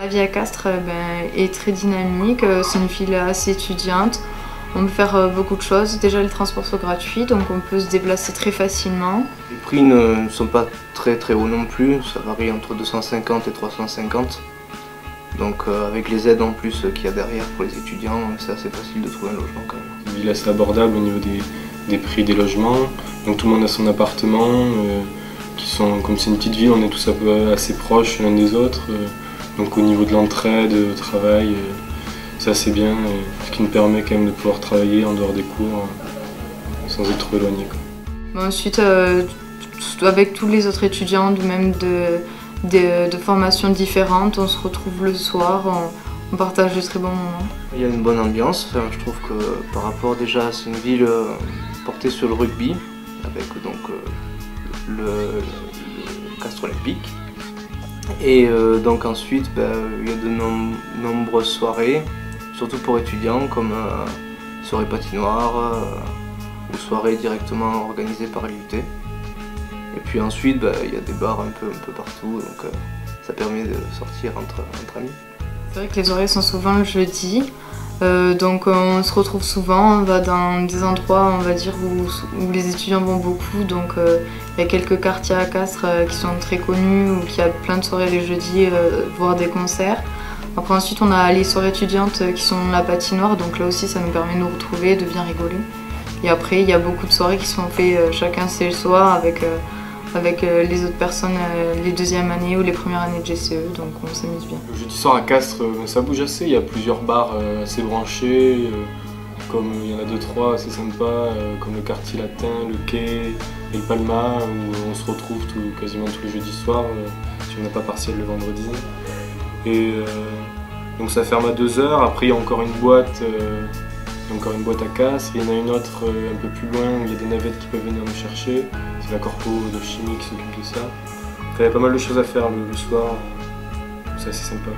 La vie à Castres est très dynamique, c'est une ville assez étudiante. On peut faire beaucoup de choses. Déjà les transports sont gratuits, donc on peut se déplacer très facilement. Les prix ne sont pas très hauts non plus, ça varie entre 250 et 350. Donc avec les aides en plus qu'il y a derrière pour les étudiants, c'est assez facile de trouver un logement quand même. Une ville assez abordable au niveau des prix des logements. Donc tout le monde a son appartement, comme c'est une petite ville, on est tous un peu assez proches l'un des autres. Donc au niveau de l'entraide, au travail, c'est assez bien, ce qui nous permet quand même de pouvoir travailler en dehors des cours sans être trop éloigné. Ensuite, avec tous les autres étudiants, même de formations différentes, on se retrouve le soir, on partage de très bons moments. Il y a une bonne ambiance, je trouve que par rapport déjà, c'est une ville portée sur le rugby, avec donc le Castres Olympique. Et donc ensuite, il y a de nombreuses soirées, surtout pour étudiants, comme soirées patinoires ou soirées directement organisées par l'UT. Et puis ensuite, il y a des bars un peu partout, donc ça permet de sortir entre amis. C'est vrai que les soirées sont souvent le jeudi, donc on se retrouve souvent, on va dans des endroits on va dire où les étudiants vont beaucoup, donc il y a quelques quartiers à Castres qui sont très connus ou qui a plein de soirées les jeudis, voire des concerts. Après ensuite on a les soirées étudiantes qui sont la patinoire, donc là aussi ça nous permet de nous retrouver, de bien rigoler. Et après il y a beaucoup de soirées qui sont faites chacun chez soi avec les autres personnes, les deuxièmes années ou les premières années de GCE, donc on s'amuse bien. Le jeudi soir à Castres, ça bouge assez, il y a plusieurs bars assez branchés, comme il y en a 2-3 assez sympas, comme le quartier latin, le quai et le Palma, où on se retrouve quasiment tous les jeudis soirs, si on n'a pas partiel le vendredi. Et donc ça ferme à 2 h, après il y a encore une boîte. À Castres, il y en a une autre un peu plus loin où il y a des navettes qui peuvent venir nous chercher. C'est la corpo de chimie qui s'occupe de ça. Enfin, il y a pas mal de choses à faire le soir, c'est assez sympa.